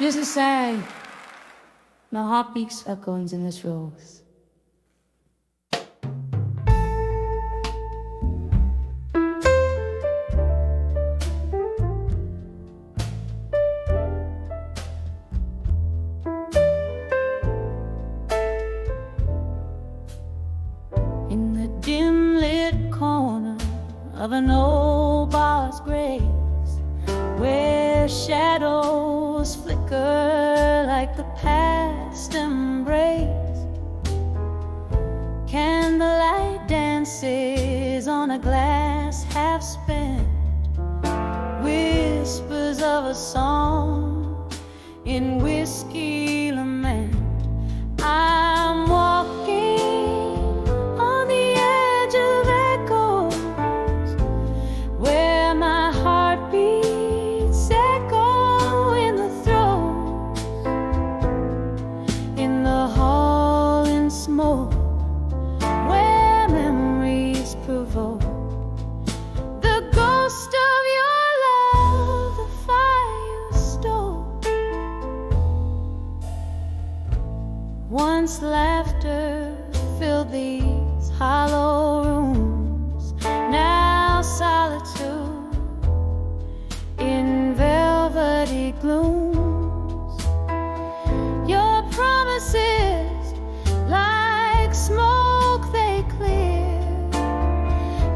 Just to say, my heart beats echoes in this rose. In the dim lit corner of an old bar's grace, where shadows flicker like the past embrace, candlelight dances on a glass half spent, whispers of a song in whiskey lament. I'm walking on the edge of echoes, where my heart beats echo in the throes, in the hall in smoke, where memories provoke the ghost of your love, the fire you stole. Once laughter filled these hollow rooms, now solitude in velvety glooms. Your promises like smoke they clear,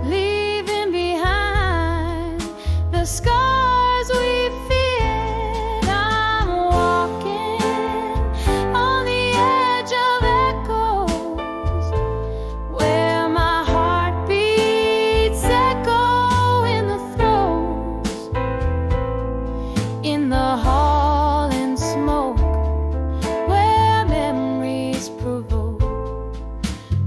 leaving behind the scars we feared. I'm walking on the edge of echoes, where my heart beats echo in the throes, in the hall in smoke, where memories provoke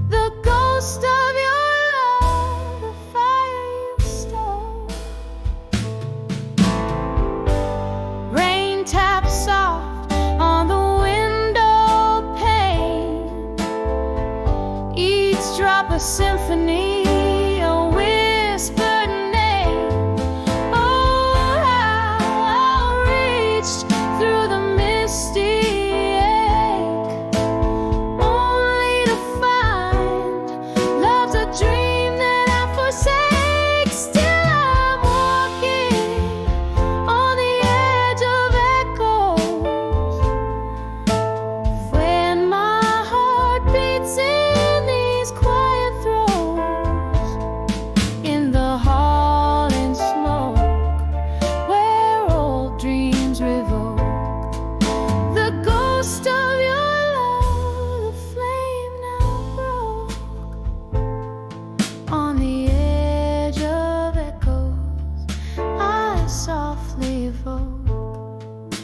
the ghost of your love, the fire you stole. Rain taps soft on the window pane, each drop a symphony, a whispered name. Oh, how I reached through the misty ache, only to find love's a dream that I forsake. Still I'm walking on the edge of echoes, when my heart beats in these quiet throes, in the hall in smoke, where old dreams revoke the ghost of your love, the flame now broke. On the edge of echoes, I softly evoke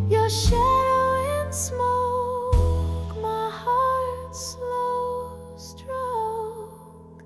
your shadow in smoke, my heart's slow stroke.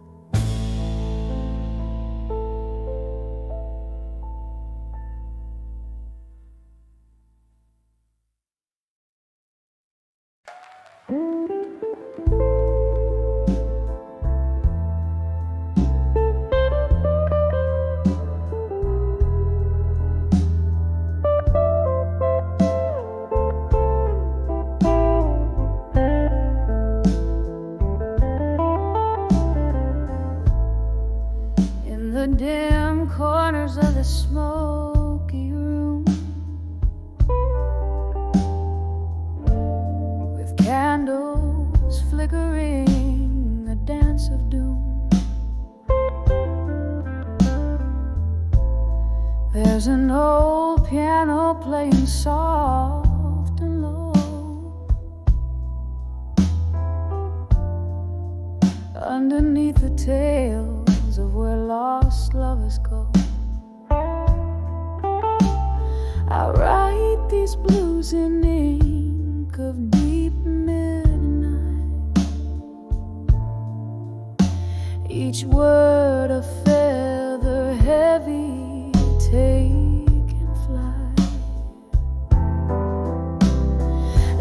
In the dim corners of the smoky room, with candles flickering, a dance of doom, there's an old piano playing soft and low, underneath the tales of where lost lovers go. I write these blues in ink of deep midnight, each word a feather heavy, taking flight.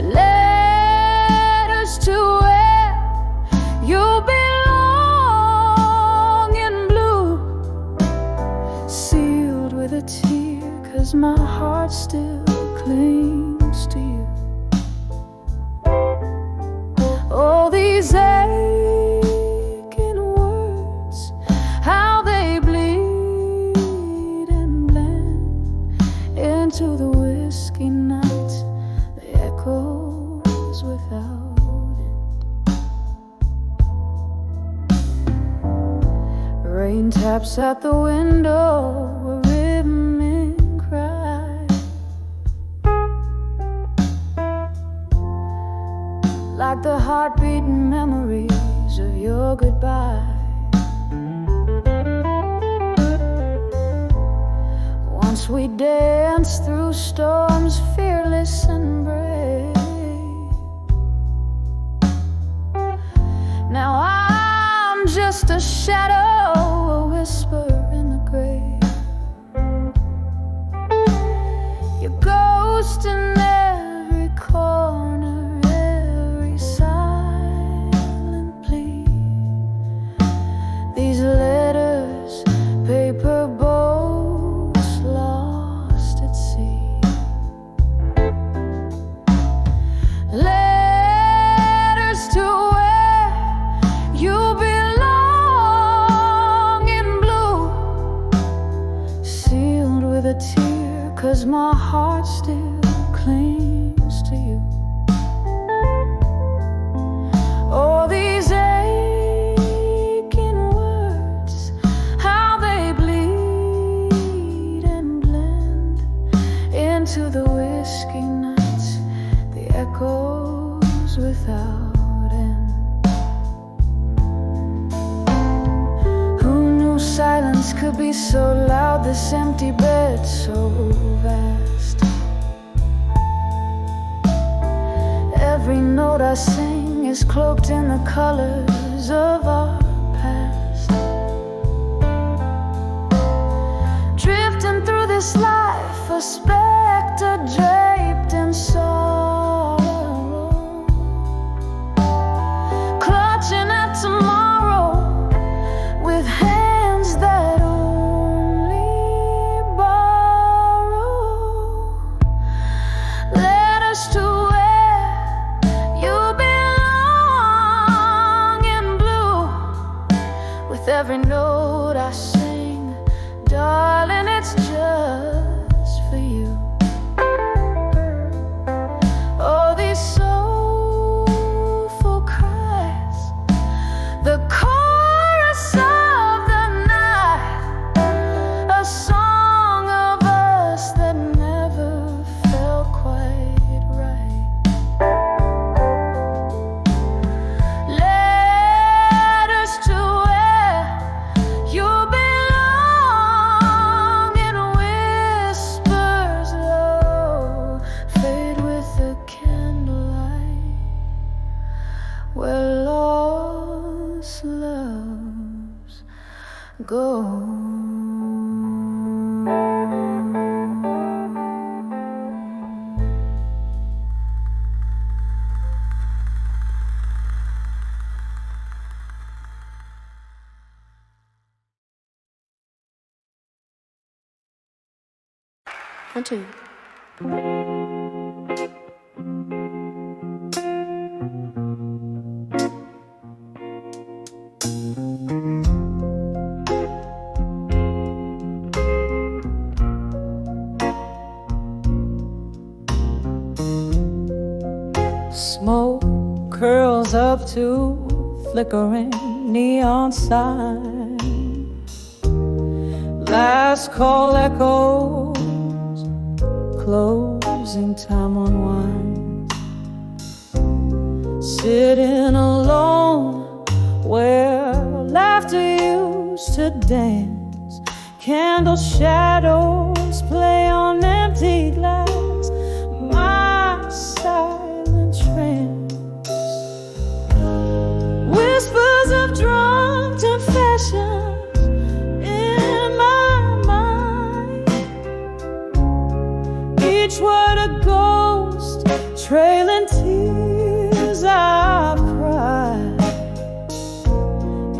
Letters to where you belong in blue, sealed with a tear, 'cause my heart still clings whiskey nights, the echoes without end. Rain taps at the window, a rhythmic cry, like the heartbeating memories of your goodbye. Once we danced through storms, fearless and brave. Now I'm just a shadow, a whisper in the grave. Your ghost in every corner, every silent plea. These letters, paper boats lost at sea. Letters to where you belong in blue, sealed with a tear, 'cause my heart still clings to you. Oh, these aching words, how they bleed and blend into the whiskey nights, the echoes without end. Who knew silence could be so loud, this empty bed so vast? Every note I sing is cloaked in the colors of our past. Drifting through this life, a specter draped in sorrow, clutching at tomorrow with hands that only borrow. Letters to where you belong in blue. With every note I sing, darling, it's just for you. Oh, these soulful cries, the chorus of the night, a song of us that never felt quite right. Letters to where you belong in whispers low, fade with the candlelight, where lost loves go. One, two. Smoke curls up to flickering neon signs. Last call echoes, closing time unwinds. Sitting alone where laughter used to dance. Candle shadows play on empty glass. My silent trance, whispers of drunk confessions in my mind. Each word a ghost, trailing tears I've cried.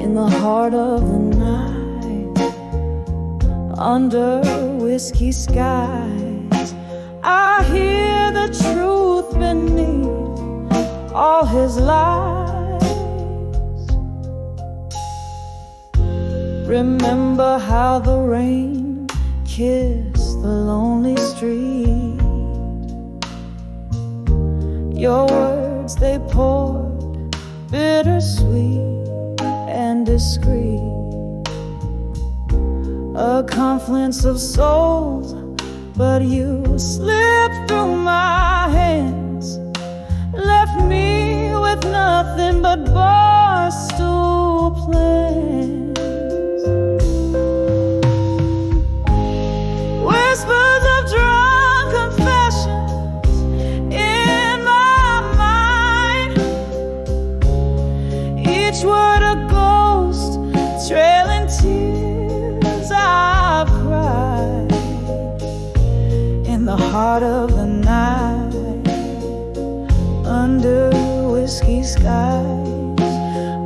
In the heart of the night, under whiskey skies, I hear the truth beneath all his lies. Remember how the rain kissed the lonely street, Your words, they poured, bittersweet and discreet. A confluence of souls, but you slipped through my hands, left me with nothing but barstool plans. Whispers of drunk confessions in my mind, each word a ghost, trailing tears I've cried. In the heart of the night, under whiskey skies,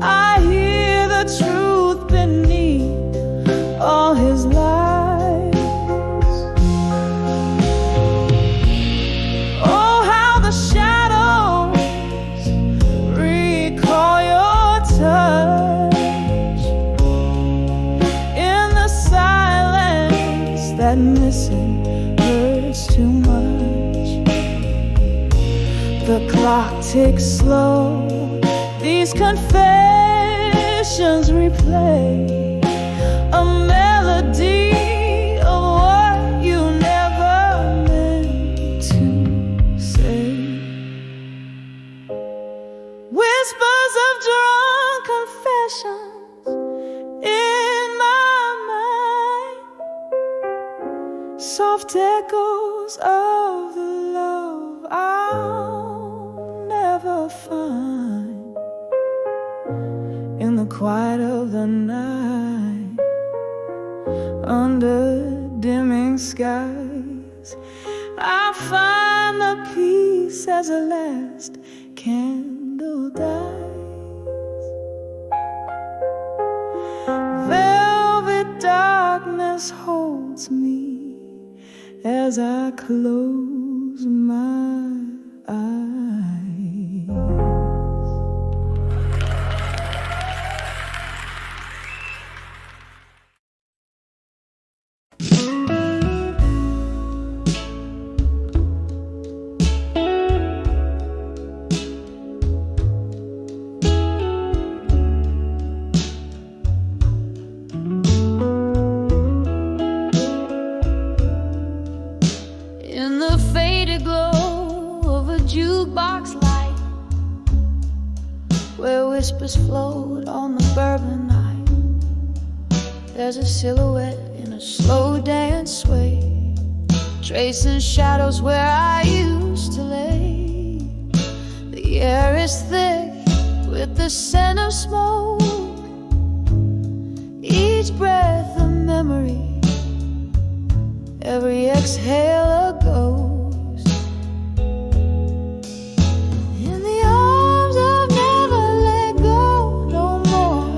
I hear the truth beneath all his lies. Oh, how the shadows recall your touch. In the silence, that missing hurts too much. The clock ticks slow, these confessions replay a melody of what you never meant to say. Whispers of drunk confessions in my mind, soft echoes of the love I'll never find. In the quiet of the night, under dimming skies, I find the peace as a last candle dies. Velvet darkness holds me as I close my eyes. In the faded glow of a jukebox light, where whispers float on the bourbon night, there's a silhouette in a slow dance sway, tracing shadows where I used to lay. The air is thick with the scent of smoke, each breath a memory, every exhale a ghost. In the arms I've never let go no more,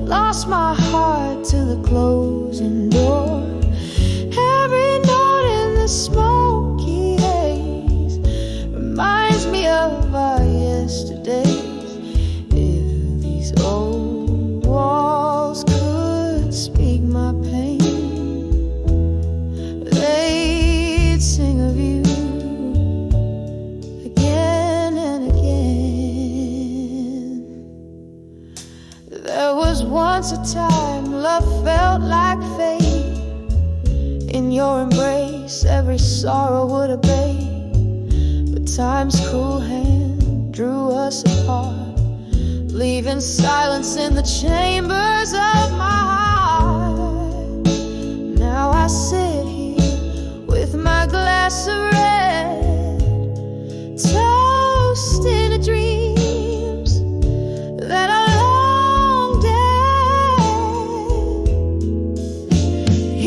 lost my heart to the closing door. Every note in the smoky haze reminds me of our yesterdays. If these old walls could speak my pain, they'd sing of you again and again. There was once a time love felt like fate. In your embrace, every sorrow would obey. But time's cruel hand drew us apart, leaving silence in the chambers of my heart. Now I sit here with my glass of red, toasting to dreams that are long dead.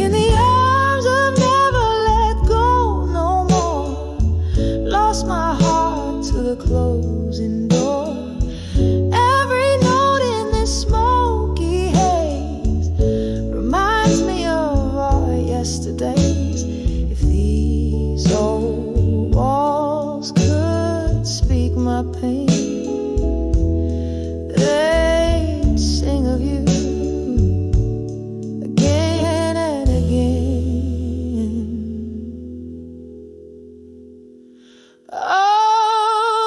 In the arms of never let go no more, lost my heart to the closing door. Every note in this smoky haze reminds me of our yesterdays. If these old walls could speak my pain, they'd sing of you again and again. Oh,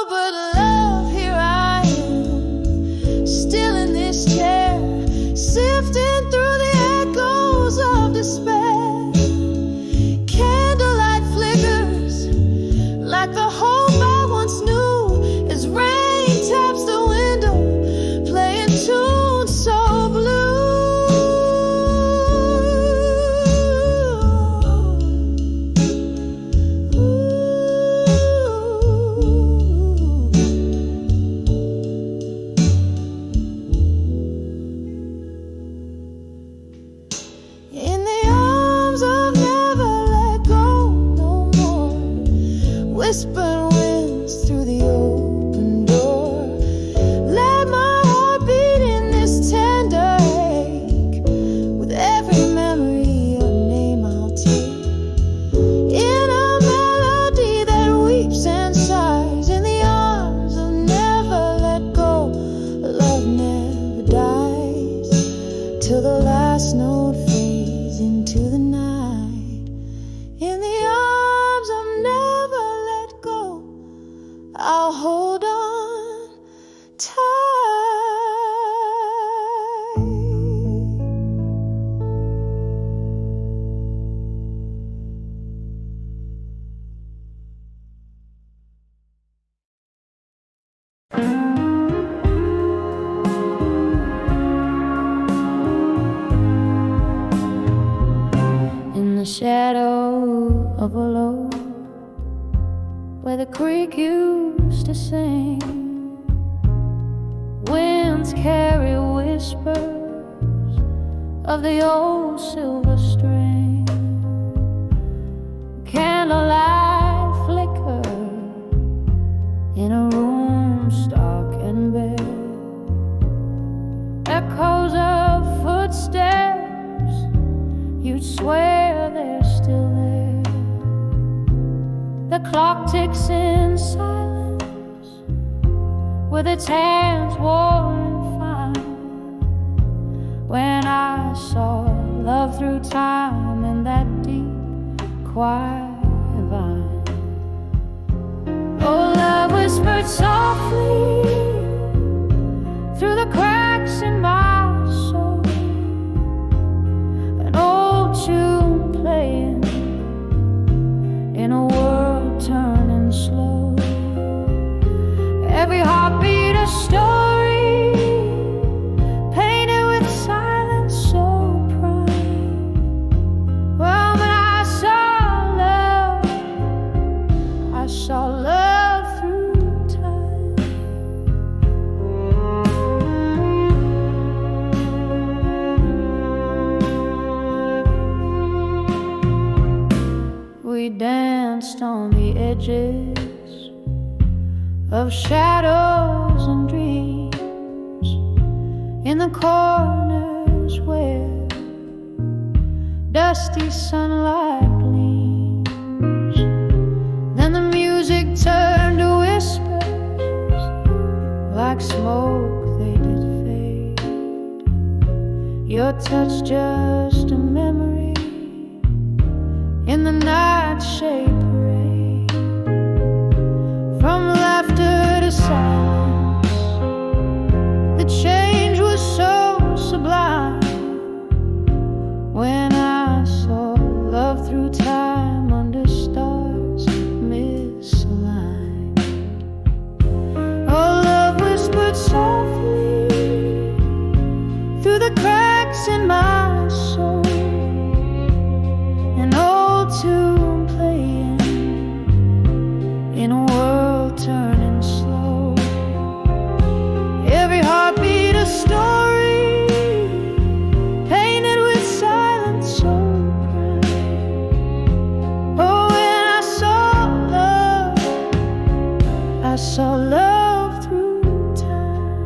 whispering winds through the open door. Let my heart beat in this tender ache. With every memory, your name I'll take. In a melody that weeps and sighs, in the arms of never let go. Love never dies till the last note fades into the night. In the arms of never let go, I'll hold on tight. In the shadow of a low, where the creek used to sing, winds carry whispers of the old silver string. Candlelight flicker in a room stark and bare. Echoes of footsteps, you'd swear they're still there. The clock ticks in silence, with its hands worn and fine. When I saw love through time in that deep, quiet vine. Oh, love whispered softly through the cracks in my soul. An old tune playing in a world turning slow. Every heartbeat a story, painted with silence so prime. Well, when I saw love through time. We danced on the edges of shadows and dreams, in the corners where dusty sunlight gleams. Then the music turned to whispers, like smoke they did fade. Your touch just a memory in the nightshade parade. From laughter to silence, the change was so sublime. When I saw love through time under stars misaligned. Oh, love whispered softly through the cracks in my soul. An old tune playing in a world turning slow. Every heartbeat a story, painted with silence so bright. Oh, when I saw love through time.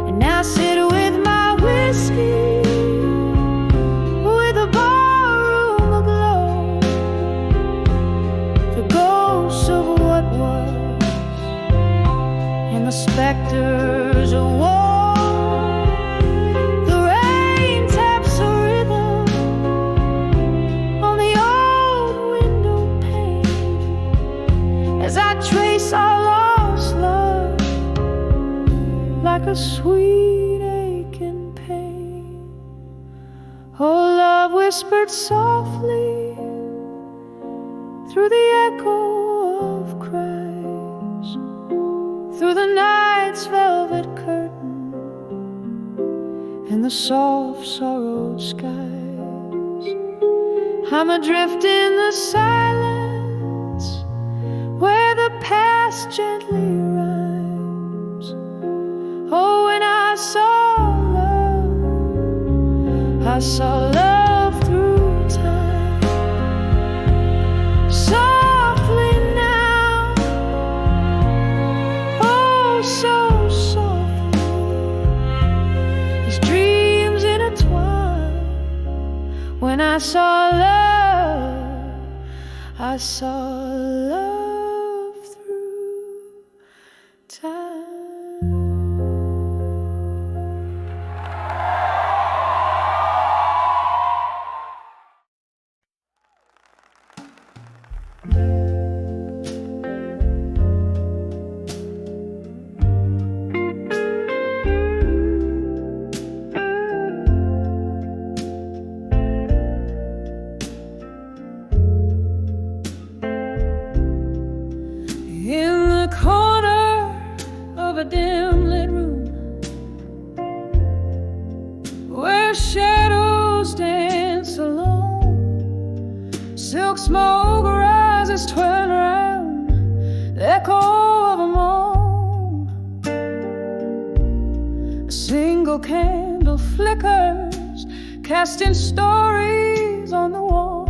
And now sit with my whiskey, with a barroom aglow, the ghosts of what was, and the specters of war. The rain taps a rhythm on the old window pane, as I trace our lost love like a sweet ache and pain. Oh, love whispered softly through the echo of cries, through the night's velvet curtain and the soft sorrowed skies. I'm adrift in the silence where the past gently rhymes. Oh, when I saw love through time. Softly now I saw love through time. A dim lit room where shadows dance alone, silk smoke rises, twirling around, the echo of a moan. A single candle flickers, casting stories on the wall,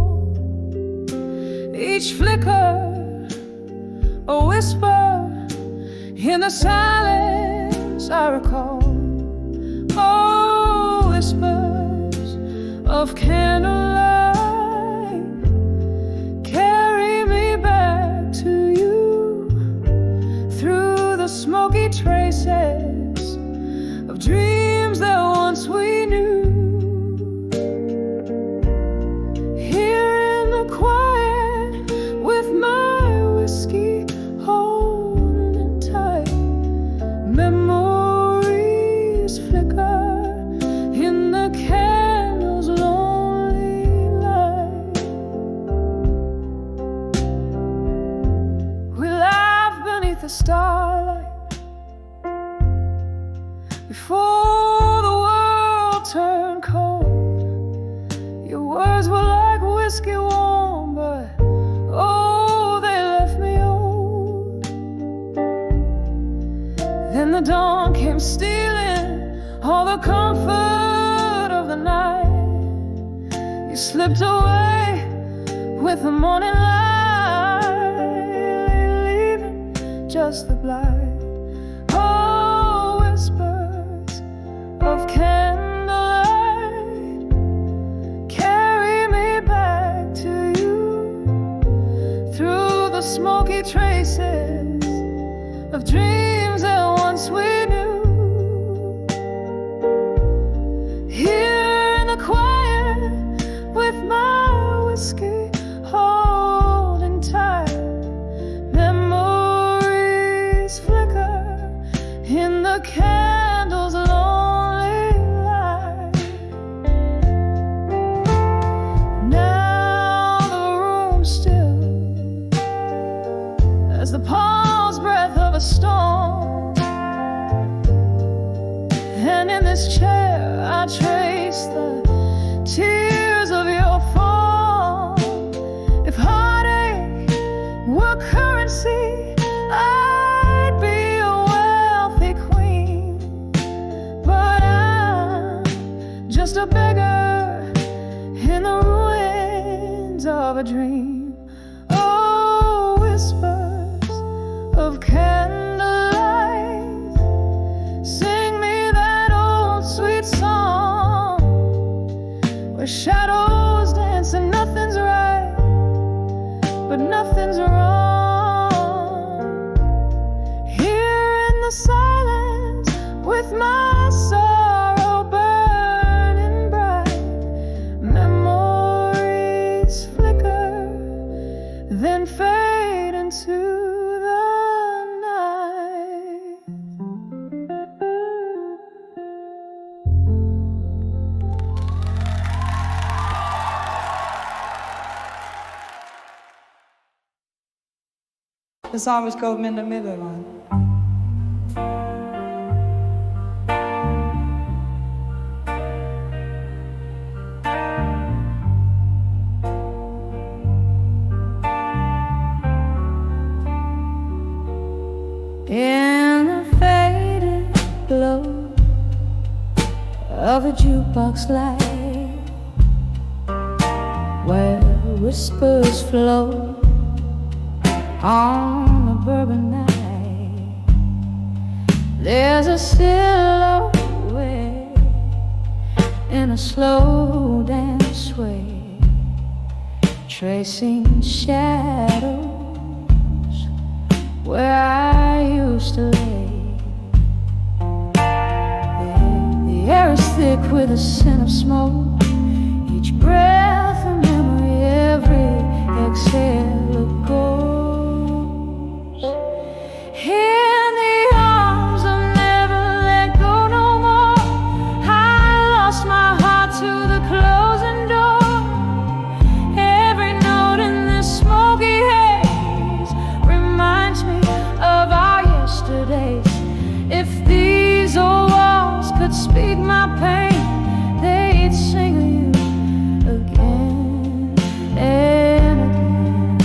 each flicker a whisper in the silence I recall. Oh, whispers of candlelight, carry me back to you through the smoky traces of dreams that once we knew. Here in the quiet with my whiskey holding tight, memories flicker in the candle's lonely light. We laugh beneath the starlight before the world turned cold. Your words were like whiskey warm, but oh, they left me old. Then the dawn came stealing all the comfort of the night. You slipped away with the morning light, leaving just the blight. Oh, whispers of candlelight, carry me back to you through the smoky traces of dreams that once we knew. Here in the quiet with my whiskey holding tight, memories flicker in the candle's lonely light. Now the room's still as the pause breath of a storm, and in this chair I trace the tears of your fall. If heartache were currency, I'd be a wealthy queen, but I'm just a beggar in the ruins of a dream. Oh, whispers of candlelight, sing me that old sweet song where shadows dance and nothing's right, but nothing's wrong. Here in the silence with my sorrow burning bright, memories flicker, then fade into the night. The song was called Minna Middelman. In the faded glow of a jukebox light, where whispers flow on a bourbon night, there's a silhouette in a slow dance sway, tracing shadows where I used to lay. The air is thick with the scent of smoke, each breath a memory, every exhale a ghost. In the arms of never let go no more, I lost my heart to the closing door. Every note in this smoky haze reminds me of our yesterdays. If these old walls could speak my pain, they'd sing of you again and again.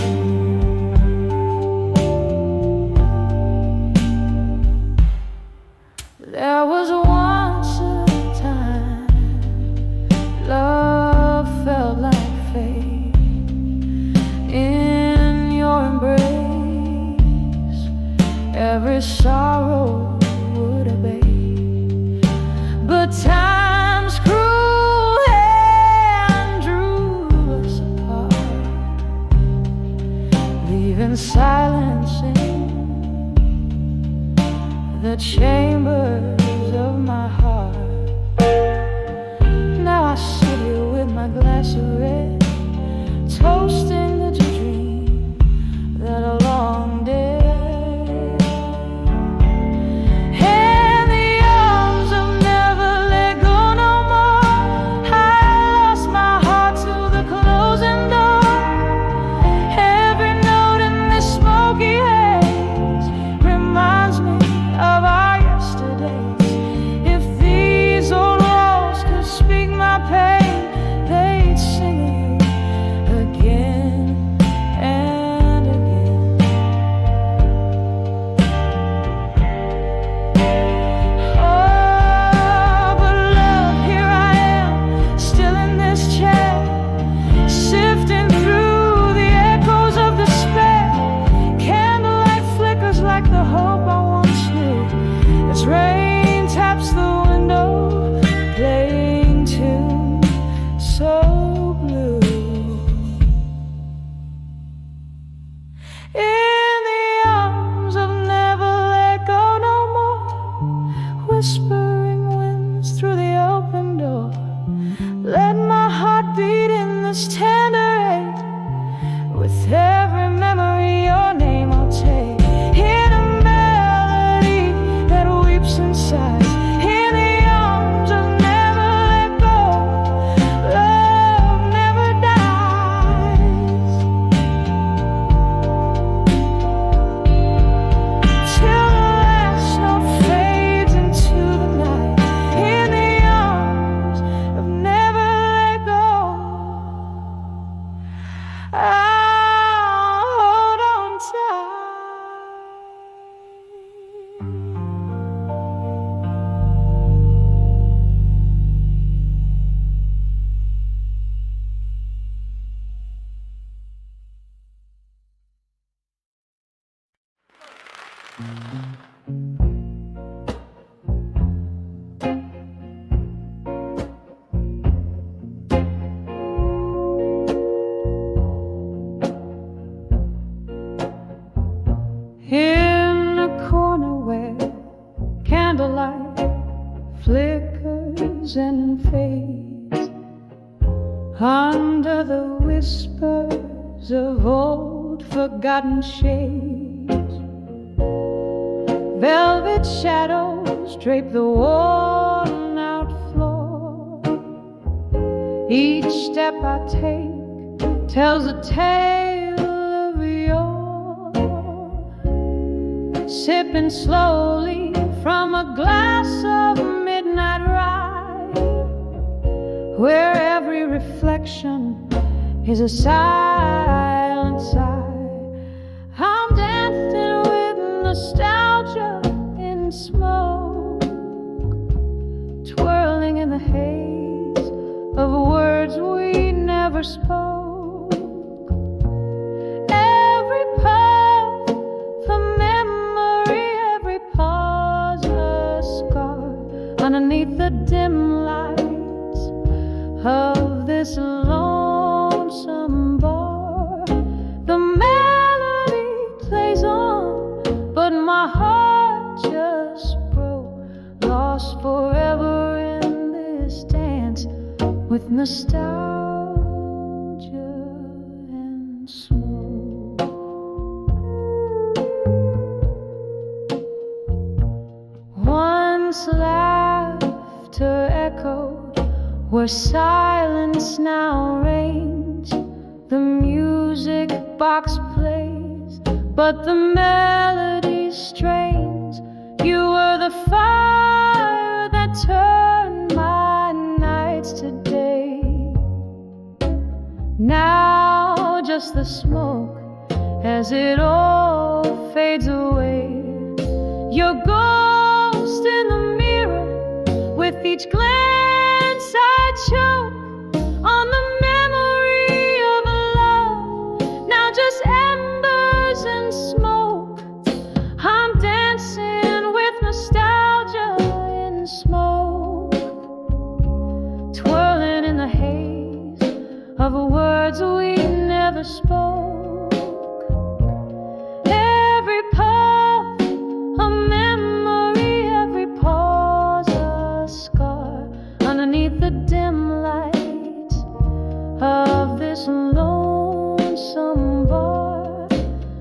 There was once a time love felt like fate. In your embrace, every sorrow would abate. But time's cruel hand drew us apart, leaving silence in the chambers of my heart. Now I sit here with my glass of red, toasting the dream that I long dead. In the arms of never let go no more, I lost my heart to the closing door. Every note in this smoky haze reminds me of our yesterdays. If these old walls could speak my pain, they'd sing of you again and again. Oh, but love, here I am, still in this chair, sifting through the echoes of despair. Candlelight flickers like the hope I once knew, as rain taps the window, playing tune so blue. In the arms of never let go no more, whispering winds through the open door. Let my heart beat in this tender ache. With every memory, your name I'll take. In a melody that weeps inside. In the arms of never let go, love never dies. Till the last note fades into the night. In the arms of never let go, I'll hold on tight. In a corner where candlelight flickers and fades, under the whispers of old forgotten shades, velvet shadows drape the worn out floor. Each step I take tells a tale of yore. Sipping slowly from a glass of midnight rye, where every reflection is a silent sigh. I'm dancing with nostalgia in smoke, twirling in the haze of words we never spoke. Every path a memory, every pause a scar, underneath the dim lights of this lonesome bar. nostalgia and smoke. Once laughter echoed where silence now reigns. The music box plays, but the melody strains. You were the fire that turned my nights to day. Now just the smoke as it all fades away. Your ghost in the mirror, with each glance I choke on the memory of a love. Now just embers and smoke. I'm dancing with nostalgia in smoke, twirling in the haze of words we never spoke. Every puff a memory, every pause a scar underneath the dim lights of this lonesome bar.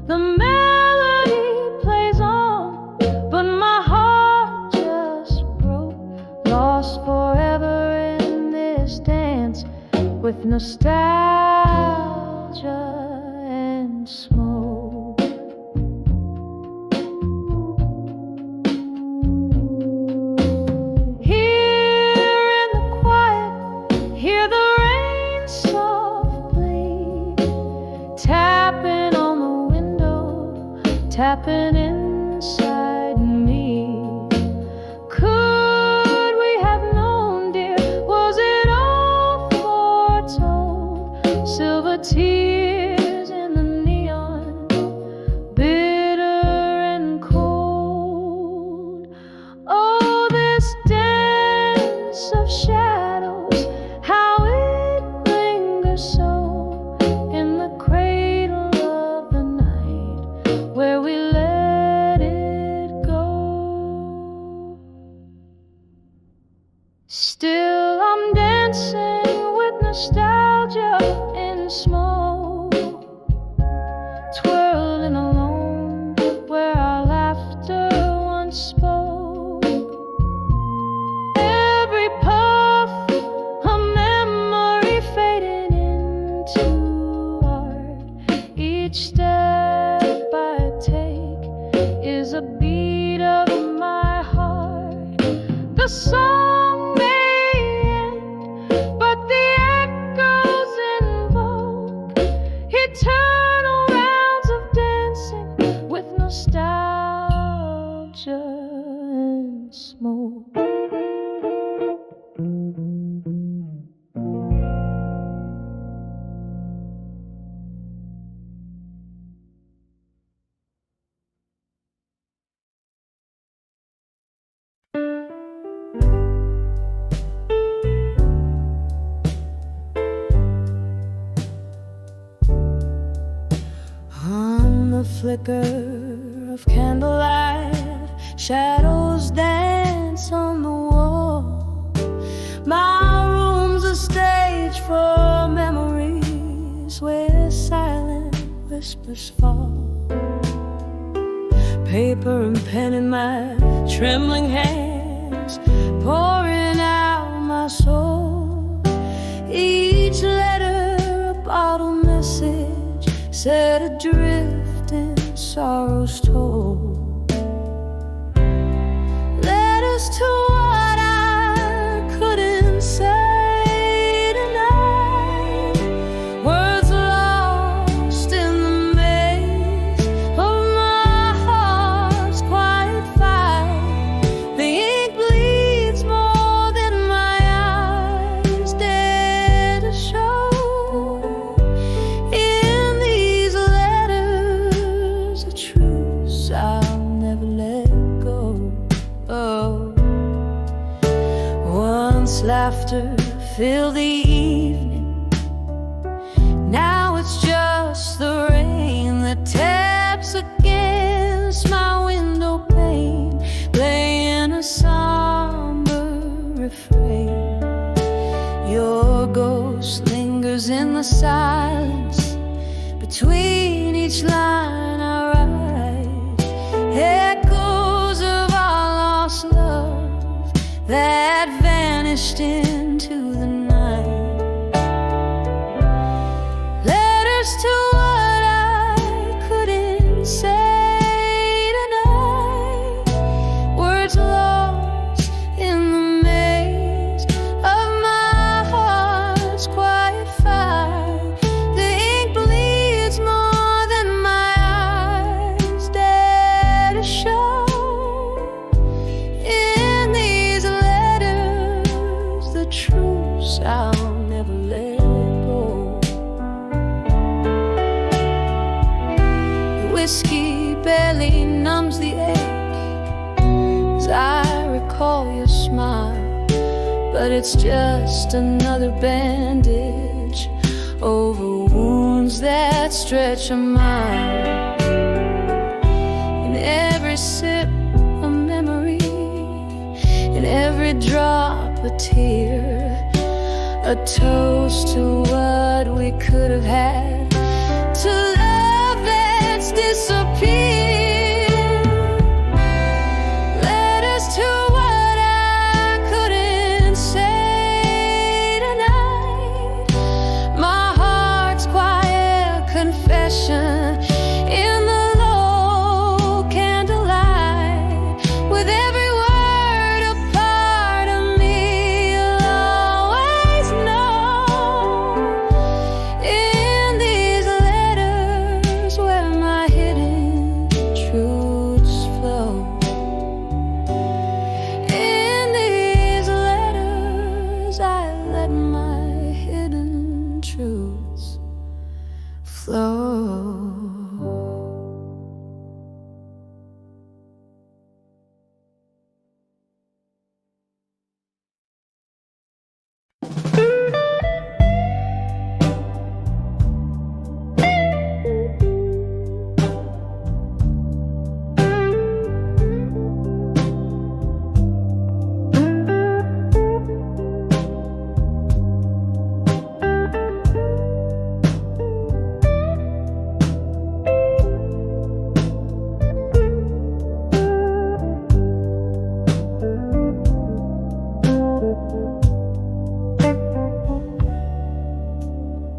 The melody plays on, but my heart just broke, lost forever in this dance with nostalgia and smoke. Here in the quiet, hear the rain softly tapping on the window, tapping inside me. Could we have known, dear? Was it all foretold? Silver tears in the neon, bitter and cold. Oh, this dance of shadows, how it lingers so in the cradle of the night where we let it go. Still I'm dancing with nostalgia in smoke, twirling alone where our laughter once spoke. Every puff a memory fading into art. Each step I take is a beat of my heart. The song may end, but the echoes invoke eternal rounds of dancing with nostalgia and smoke. On the flicker of candlelight, shadows dance on the wall. My room's a stage for memories where silent whispers fall. Paper and pen in my trembling hands, pouring out my soul. Each letter a bottle message, set adrift in sorrow's toll. Letters to what I couldn't say tonight, words lost in the maze of my heart's quiet fight. The ink bleeds more than my eyes dare to show. In these letters, a truce I'll never let go. Oh, once laughter filled the evening, now it's just the rain that taps against my window pane, playing a somber refrain. Your ghost silence, between each line I write, echoes of our lost love that vanished into the night. Letters to what I couldn't say tonight, words lost in the maze of my heart's quiet fire. The ink bleeds more than my eyes dare to show. In these letters, the truths I'll never let go. The whiskey barely numbs the ache as I recall your smile, but it's just another bandage over wounds that stretch a mile. In every sip a memory, in every drop a tear, a toast to what we could have had, to love that's disappeared. Letters to what I couldn't say tonight, my heart's quiet confession in the low candlelight. With every word a part of me will always know. In these letters where my hidden truths flow. In these letters I let my hidden truths flow.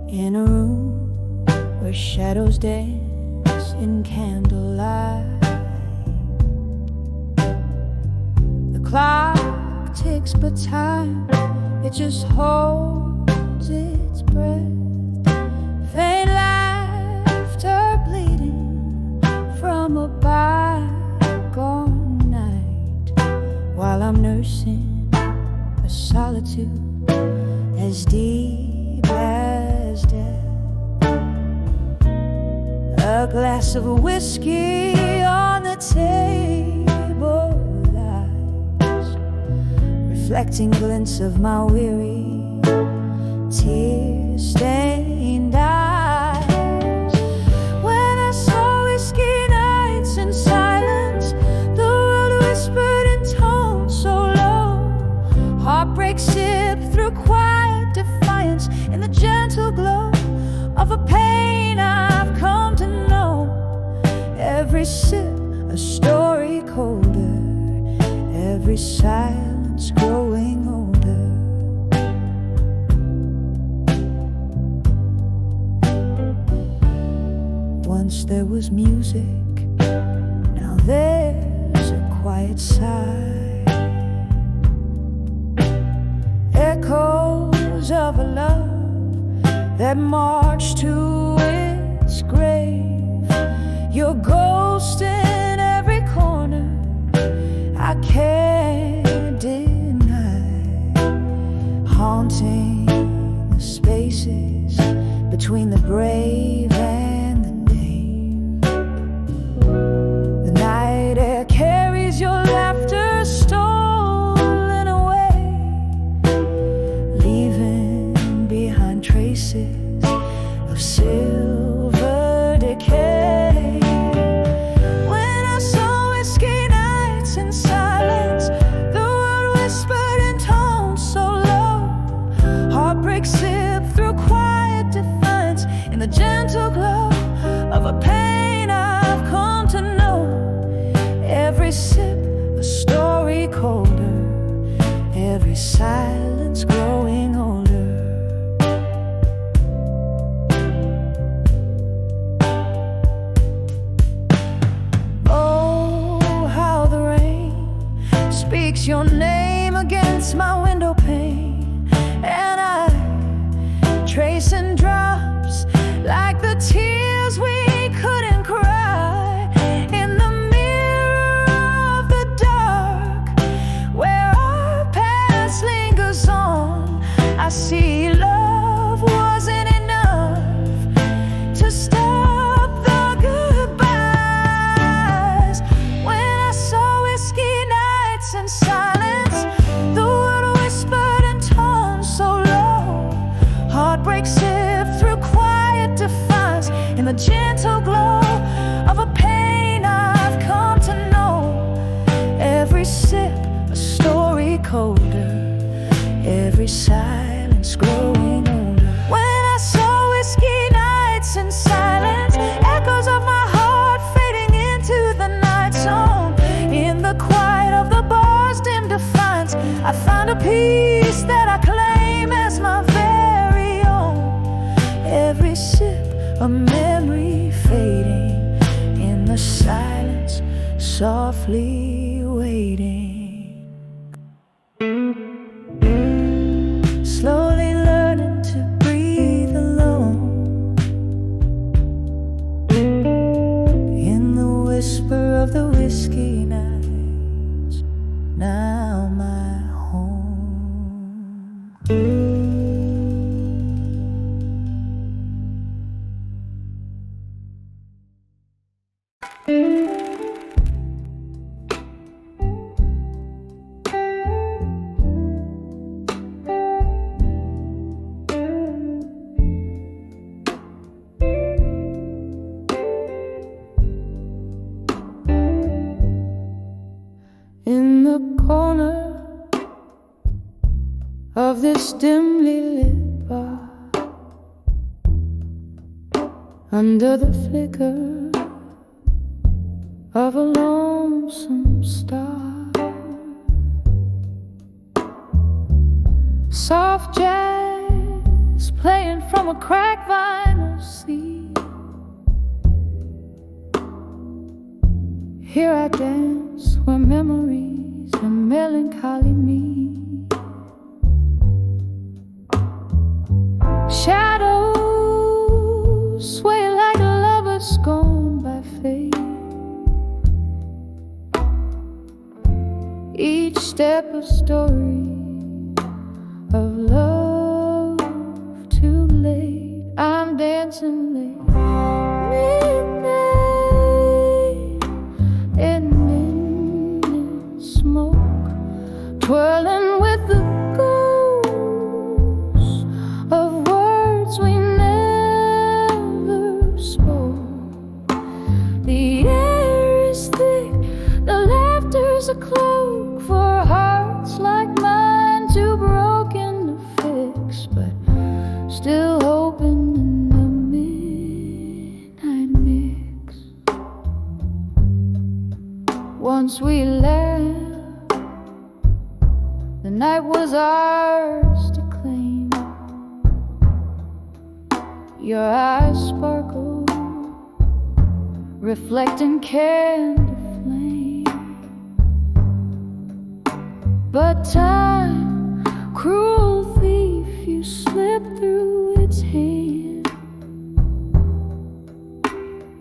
In a room where shadows dance in candlelight, the clock ticks but time, it just holds its breath. Faint laughter bleeding from a bygone night, while I'm nursing a solitude as deep as death. A glass of whiskey on the table lies, reflecting glints of my weary, tear-stained eyes. When I saw whiskey nights in silence, the world whispered in tones so low. Heartbreak sipped through quiet defiance in the gentle glow of a pain I've come to know. Every sip a story colder, every silence growing older. Once there was music, now there's a quiet sigh. Echoes of a love that marched to its grave. Your ghost in every corner, I can't deny, haunting the spaces between the brave and the name. The night air carries your laughter stolen away, leaving behind traces of silver decay. speaks your name against my window pane, and I tracing drops like the tears we couldn't cry in the mirror of the dark where our past lingers on. I see love wasn't enough to stop the goodbyes. When I saw whiskey nights in silence, the word whispered in tones so low, heartbreak sipped through quiet defiance in the gentle glow of a pain I've come to know. Every sip a story colder, every silence growing older. When I saw whiskey nights in silence, echoes of my heart fading into the night zone. In the quiet of the bar's dim defiance, I found a peace that I claim as my very own. Every sip a memory fading in the silence, softly waiting. Slowly learning to breathe alone in the whisper of the whiskey nights, now my home. In the corner of this dimly lit bar, under the flicker of a lonesome star, soft jazz playing from a cracked vinyl sleeve. Here I dance where memories and melancholy meet. Shadows sway like lovers scorned by fate. Each step a story of love too late. I'm dancing late. Twirling with the ghosts of words we never spoke. The air is thick, the laughter's a cloak for hearts like mine, too broken to fix, but still hoping in the midnight mix. Once we left, the night was ours to claim. Your eyes sparkle, reflecting candle flame. But time, cruel thief, you slipped through its hand.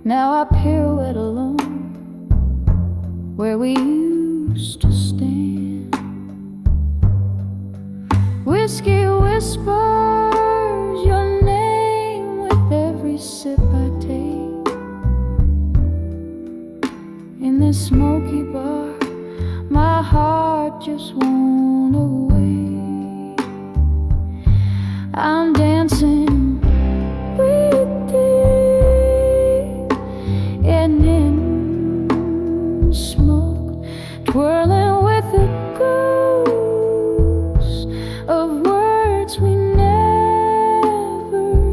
Now I pirouette alone where we used to stand. Whiskey whispers your name with every sip I take. In this smoky bar, my heart just won't away. I'm dancing with thee, and in smoke, twirling with the ghosts of words we never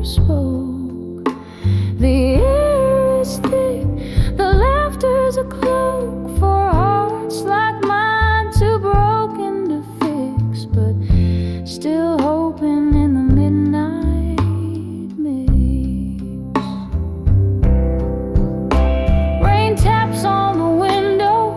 spoke. The air is thick, the laughter's a cloak for hearts like mine, too broken to fix, but still hoping in the midnight mix. Rain taps on the window,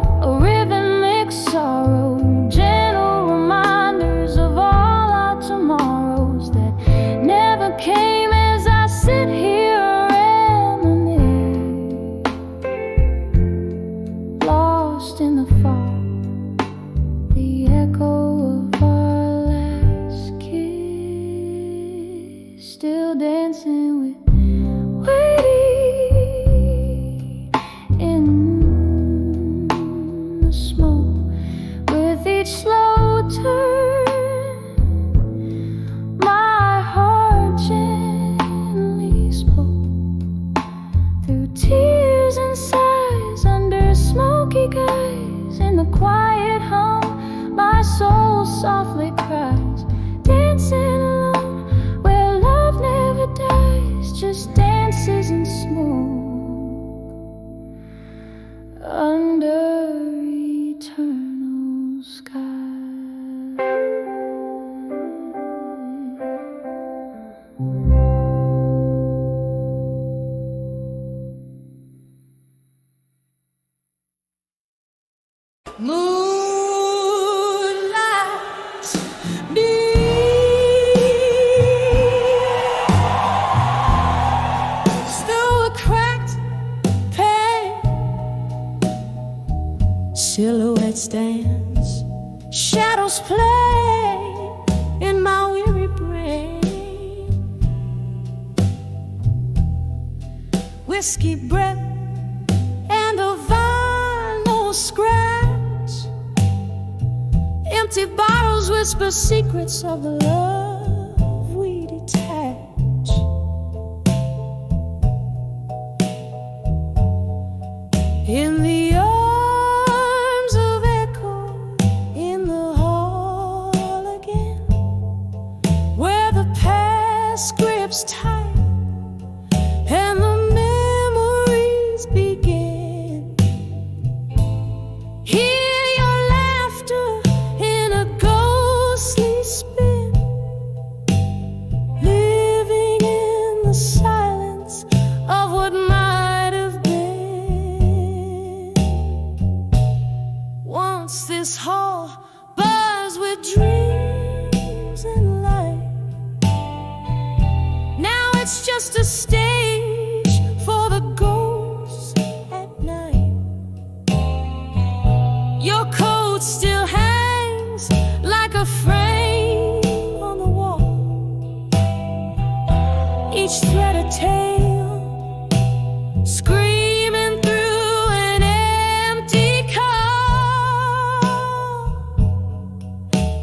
quiet hum, my soul softly cries, dancing alone where love never dies, just dances in smoke under eternal sky. Moonlight beams through a cracked pane. Silhouettes dance, shadows play in my weary brain. Whiskey breath and a vinyl scratch. Empty bottles whisper secrets of the love we detach. In the arms of echo, in the hall again, where the past grips tight and the memories begin. Hear your laughter in a ghostly spin, living in the silence of what might have been. Once this hall buzzed with dreams and light, now it's just a stage for the ghosts at night. Your coat still hangs like a frame on the wall, each thread a tale, screaming through an empty car.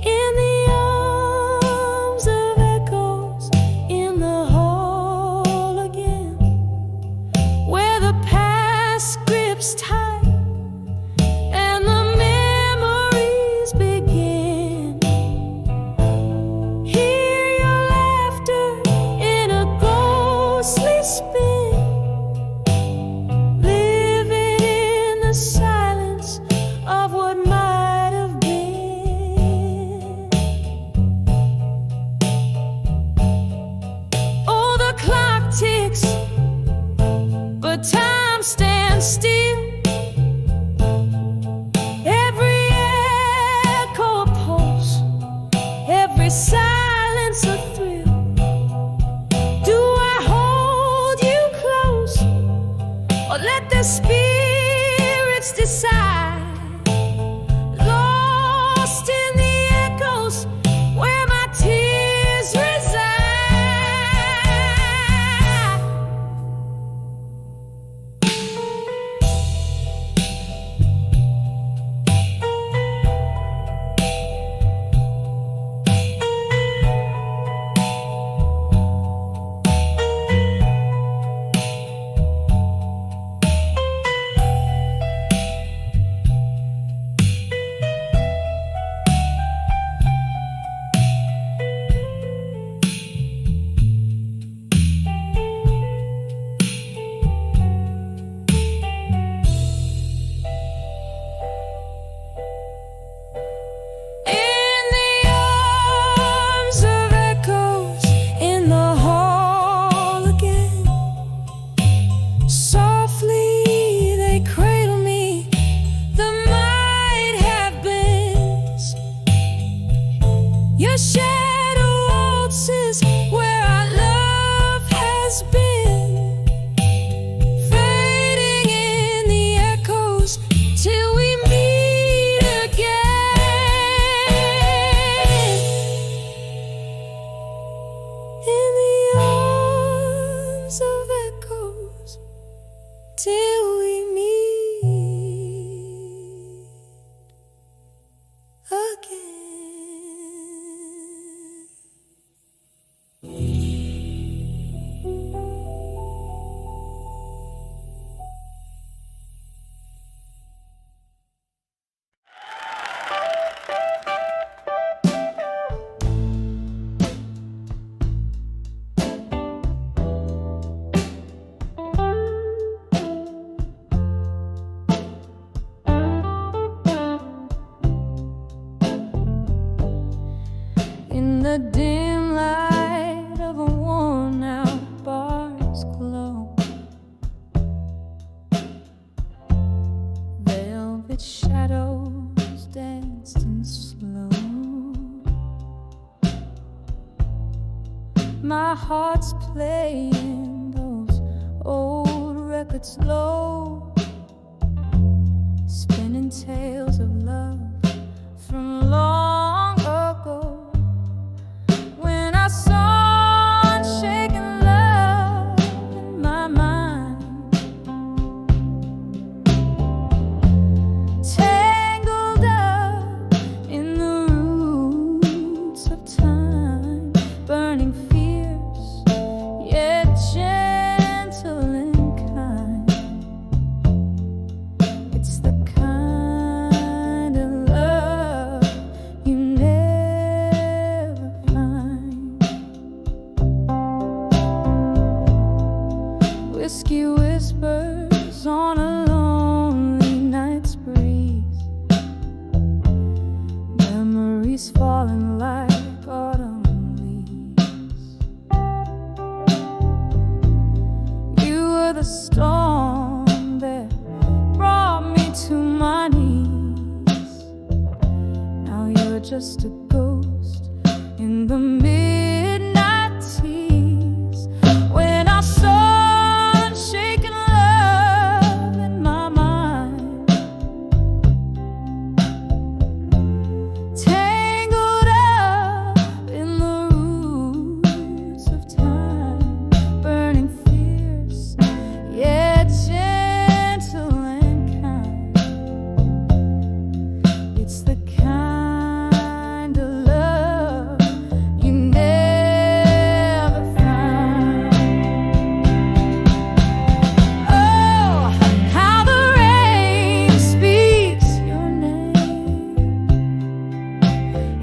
In the arms of echoes, in the hall again, where the past grips tight and the memories begin. Hear your laughter in a ghostly spin, living in the silence of what might have been. Oh, the clock ticks, but time stands still. Every echo a pulse, every silence a thrill. Do I hold you close, or let the spirits decide? Lost in the echoes where my tears reside. the dim light of a worn-out bar's glow. Velvet shadows danced in slow. My heart's playing those old records low, spinning tales of love from long ago. When I saw unshaken love in my mind, tangled up in the roots of time, burning fierce yet gentle and kind. It's the kind of love you never find. Whiskey whispers on a lonely night's breeze, memories falling like autumn leaves. You were the storm that brought me to my knees. Now you're just a ghost in the midnight tease. When I saw unshaken love in my mind, tangled up in the roots of time, burning fierce yet gentle and kind. It's the kind of love you never find. Oh, how the rain speaks your name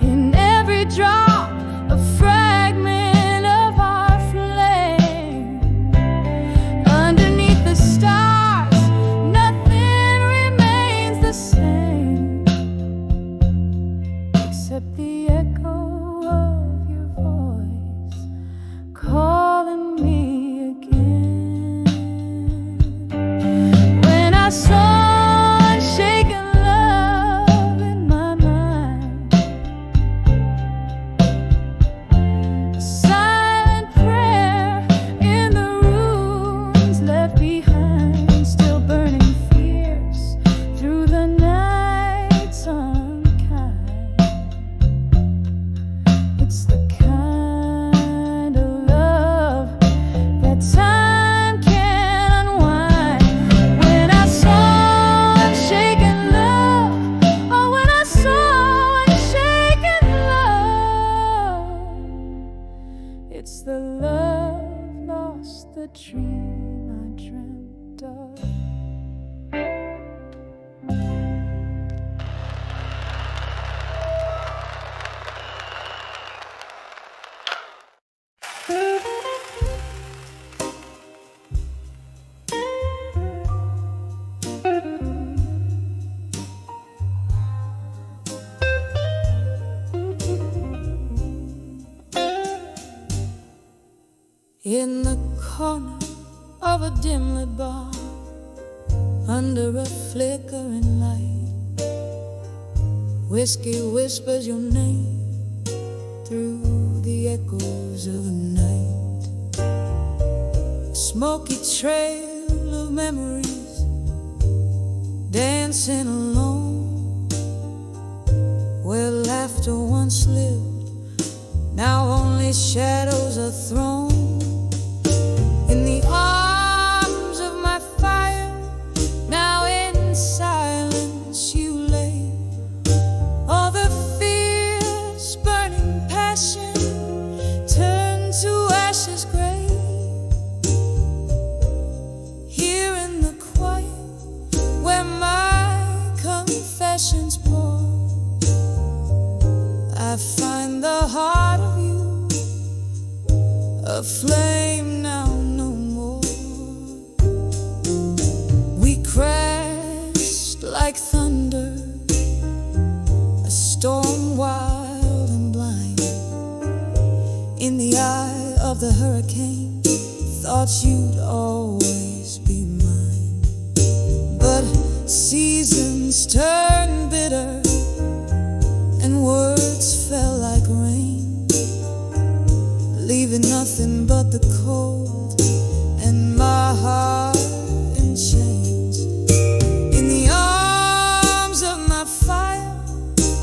in every drop, a fragment of our flame. Underneath the stars, nothing remains the same except the echo of your voice calling me again. When I saw unshaken love in my mind, a silent prayer in the ruins left behind, still burning fierce through the night's unkind. It's the kind of love that time can unwind. When I saw unshaken love, oh, when I saw unshaken love, it's the love lost, the dream I dreamt of. In the corner of a dim-lit bar, under a flickering light, whiskey whispers your name through the echoes of the night. Smoky trail of memories dancing alone, where laughter once lived, now only shadows are thrown. In the arms of my fire, now in silence you lay. All the fierce burning passion turned to ashes gray. Here in the quiet, where my confessions pour, I find the heart of you, a flame now no more. We crashed like thunder, a storm wild and blind. of the hurricane, thought you'd always be mine. But seasons turned bitter and words fell like rain, leaving nothing but the cold and my heart in chains. In the arms of my fire,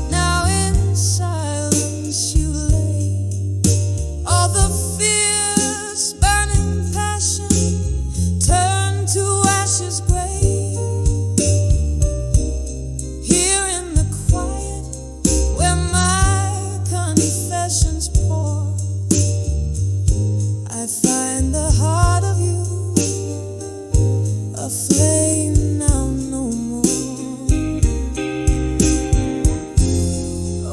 now in silence you lay. All the fierce burning passion turned to ashes gray. Here in the quiet where my confessions pour, I find the heart of you, a flame now no more.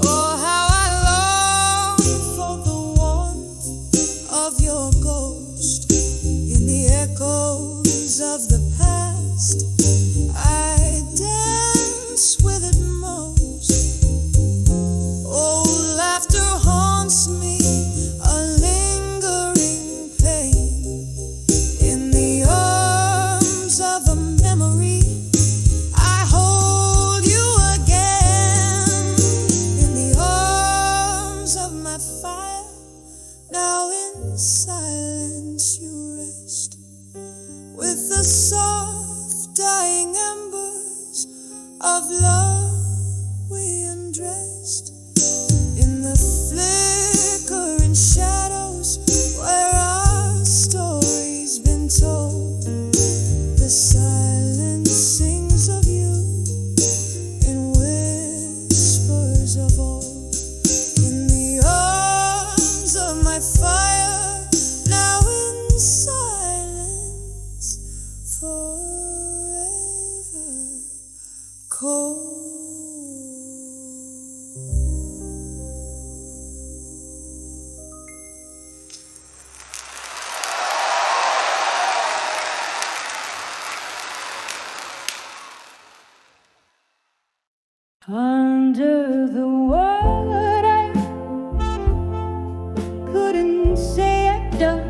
Oh, how I long for the warmth of your ghost in the echoes of the past. I dance with it most. Oh, laughter haunts me, a lingering pain. In the arms of a memory, I hold you again. In the arms of my fire, now in silence you rest. With the soft dying embers of love we undressed. In the flickering shadows where our story's been told, the silence sings of you in whispers of old. In the arms of my fire, now in silence, forever cold. Under the water, couldn't say it does.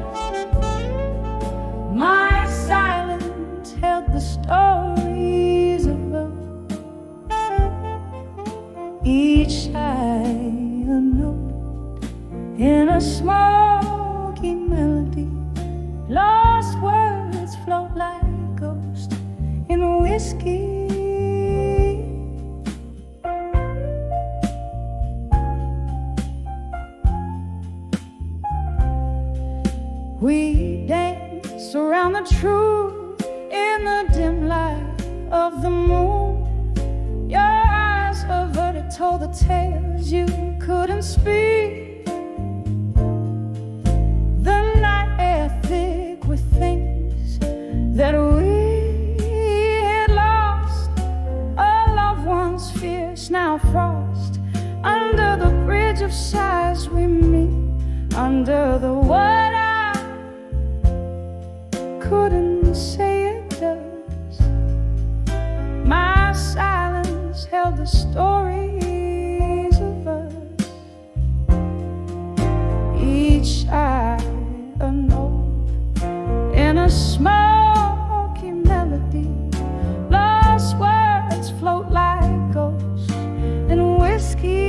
My silence held the stories of us. Each sigh a note in a smoky melody. Lost words float like ghosts in whiskey. We dance around the truth in the dim light of the moon. Your eyes averted told the tales you couldn't speak. The night air thick with things that we had lost. A loved one's fierce, now frost. Under the bridge of sighs we meet. Under the water, couldn't say it does. My silence held the stories of us. Each eye a note in a smoky melody. Lost words float like ghosts in whiskey.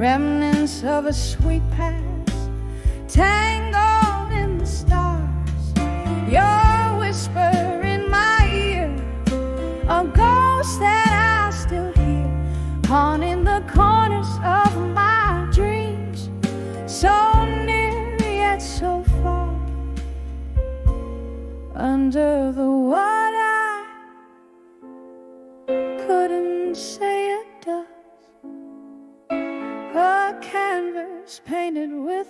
Remnants of a sweet past, tangled in the stars. Your whisper in my ear, a ghost that I still hear, haunting the corners of my dreams. So near yet so far. Under the water, couldn't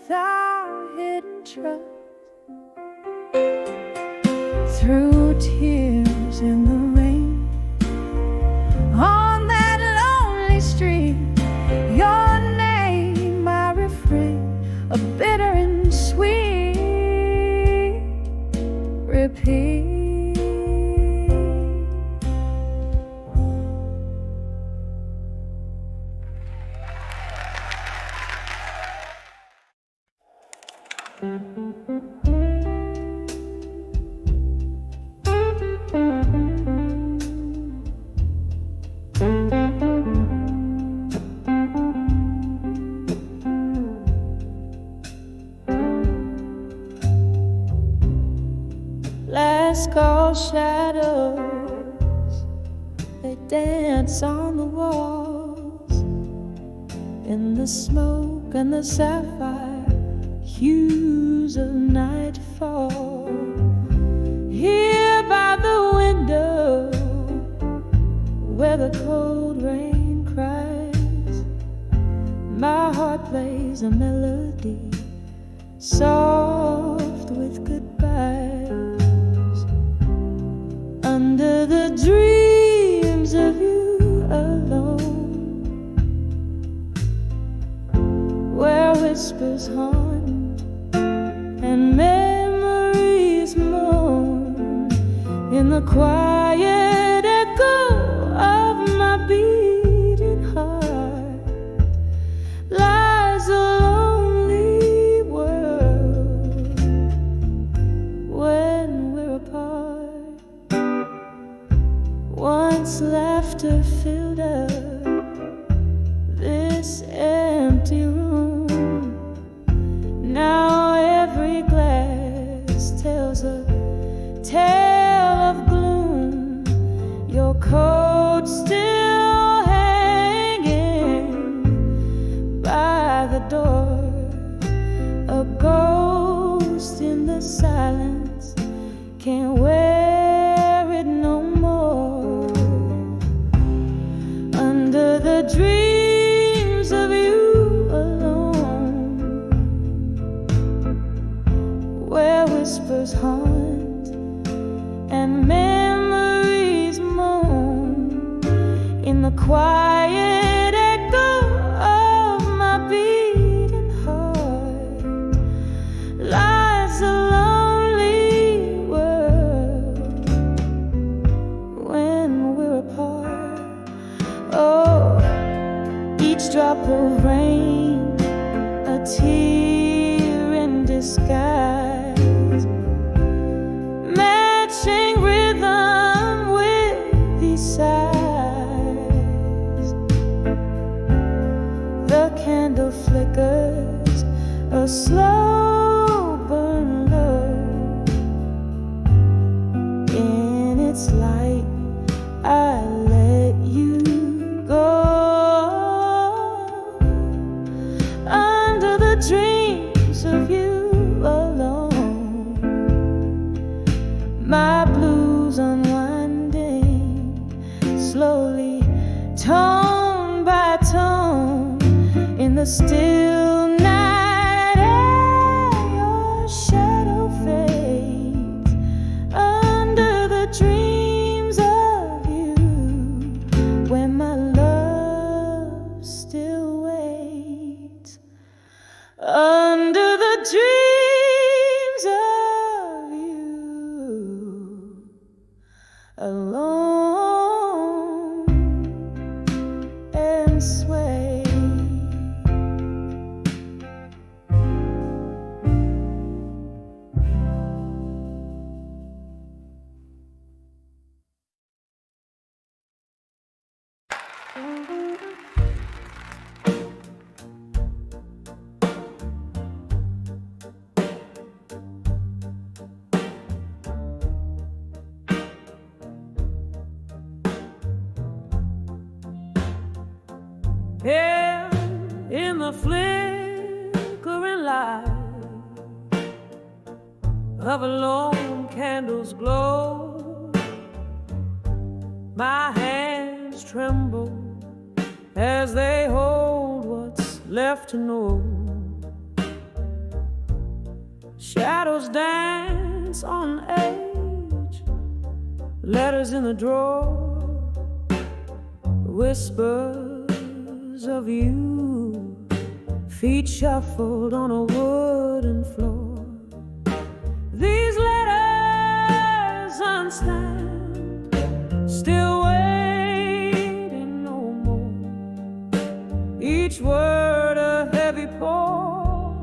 with our hidden trust. Through tears in the rain, on that lonely stream, your name I refrain, a bitter and sweet repeat. Last call shadows, they dance on the walls, in the smoke and the sapphire hues of nightfall. Here by the window, where the cold rain cries, my heart plays a melody soft with goodbyes. Under the dreams of you alone, where whispers haunt and memories moan, in the quiet echo of my beating heart lies a lonely world when we're apart. Once laughter filled up this empty room, now every glass tells a tale of gloom. Your coat still hanging by the door, a ghost in the silence, can't wear it no more. Under the dreams of you alone, where whispers haunt and memories moan, in the quiet echo of my beating heart lies a lonely world when we're apart. Oh, each drop of rain, a tear in disguise, matching rhythm with these sighs. The candle flickers, a slow burn low. In its light, I let you go. Under the dreams of you alone, my blues unwinding slowly, tone by tone, in the still night air. Your shadow fades under the dreams of you, where my love still waits. Under the dreams of you alone and sway. Here in the flickering light of a lone candle's glow, my hands tremble as they hold what's left to know. Shadows dance on age, letters in the drawer, whispers of you, feet shuffled on a wooden floor. These letters unstand, still waiting no more. Each word a heavy pour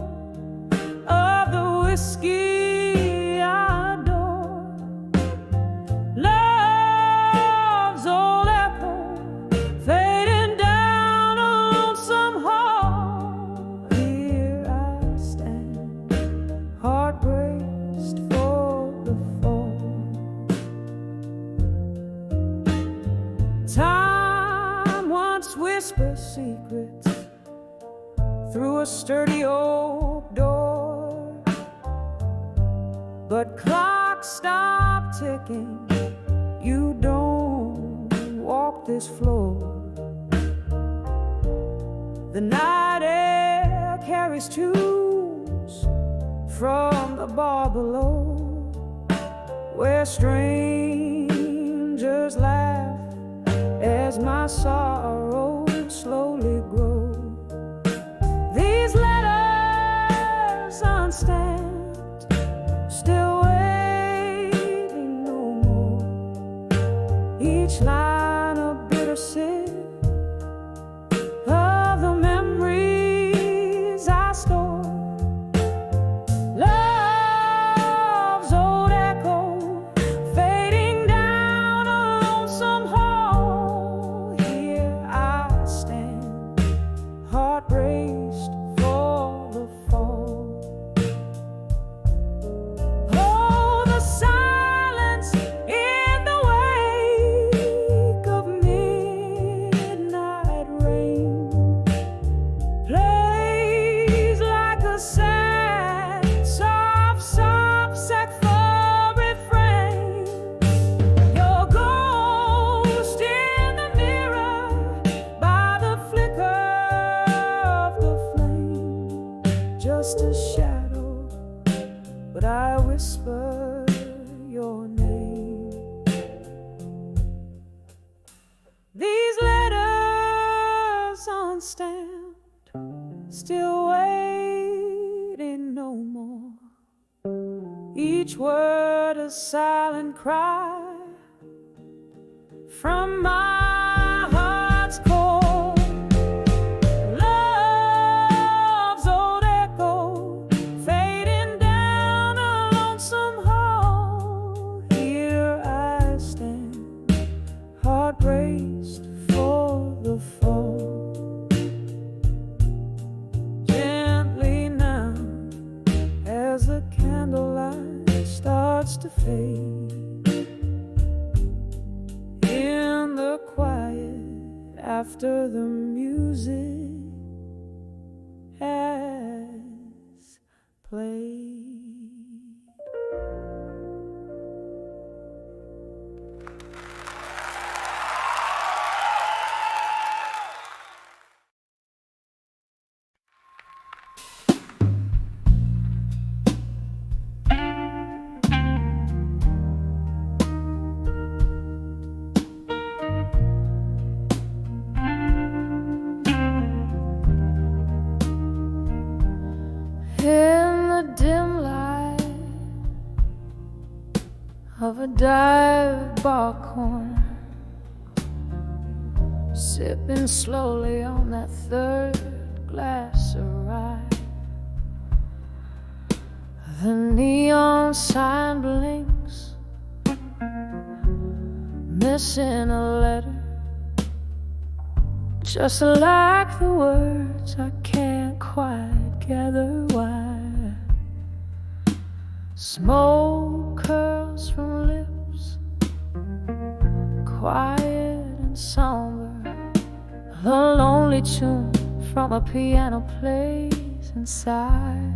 of the whiskey I adore. Love's old echo fading down a lonesome hall. Here I stand, heart braced for the fall. Time once whispered secrets through a sturdy oak door, but clocks stop ticking. You don't walk this floor. The night air carries tunes from the bar below, where strangers laugh as my sorrow slowly grows. These letters unstand, still waiting no more. Each line a bitter sip of the memories I store. Love's old echo fading down a lonesome hall. Here I stand, heart braced for the fall. Oh, the silence in the wake of midnight rain plays like a sad, soft, soft saxophone refrain. Your ghost in the mirror by the flicker of the flame, just a shadow, but I whisper your name. These letters on stand, still waiting no more. Each word a silent cry from my heart's core. Love's old echo fading down a lonesome hall. Here I stand, heart braced for the fall. Gently now, as the candlelight starts to fade, in the quiet after the music has played. In the dim light of a dive bar corner, sipping slowly on that third glass of rye. The neon sign blinks, missing a letter, just like the words I can't quite gather why. Smoke curls from lips, quiet and somber. The lonely tune from a piano plays inside.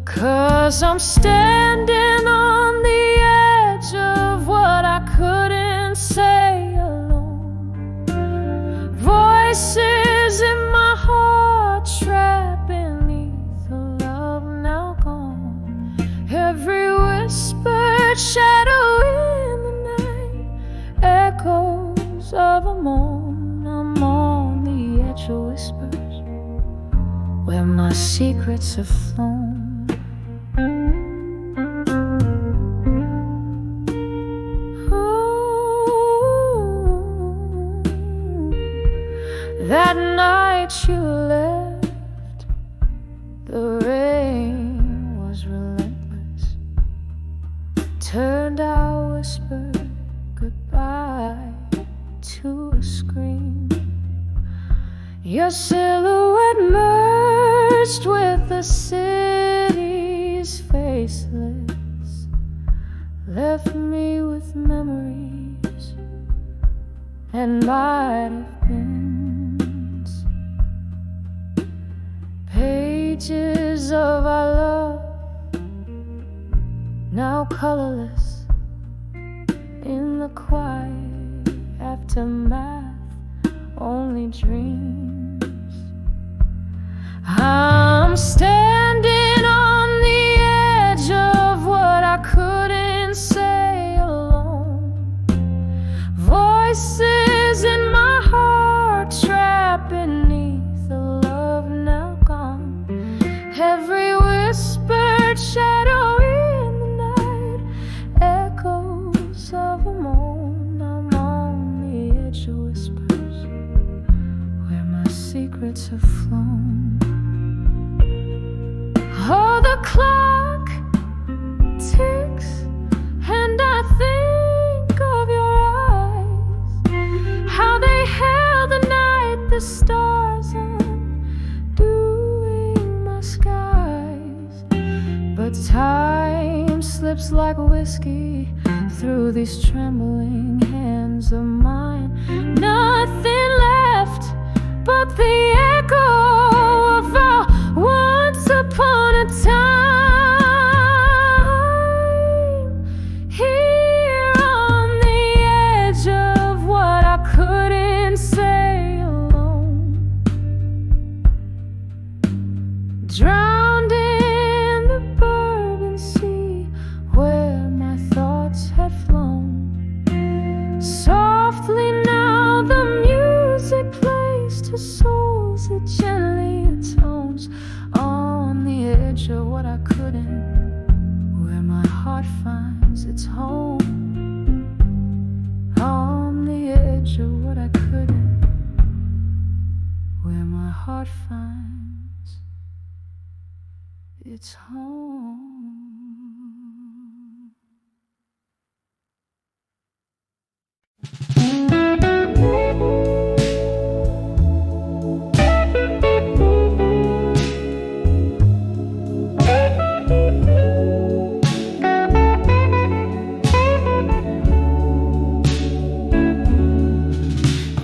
'Cause I'm standing on the edge of what I couldn't say alone. Voices in my heart trapped beneath a love secrets have flown. That night you left, the rain was relentless. Turned our whispered goodbye to a scream. Your silhouette merged with the city's faceless, left me with memories and might have been pages of our love, now colorless in the quiet aftermath, only dreams. I'm standing on the edge of what I couldn't say alone. Voices in my heart trapped beneath a love now gone. Every whispered shadow in the night, echoes of a moan. I'm on the edge of whispers where my secrets have flown. Oh, the clock ticks and I think of your eyes, how they held the night, the stars undoing my skies. But time slips like whiskey through these trembling hands of mine. Nothing left but the echo of our once upon a time. Here on the edge of what I couldn't say alone, drowned in the bourbon sea where my thoughts had flown. Softly now the music plays to souls it gently atones. On the edge of what I couldn't, where my heart finds its home. On the edge of what I couldn't, where my heart finds its home.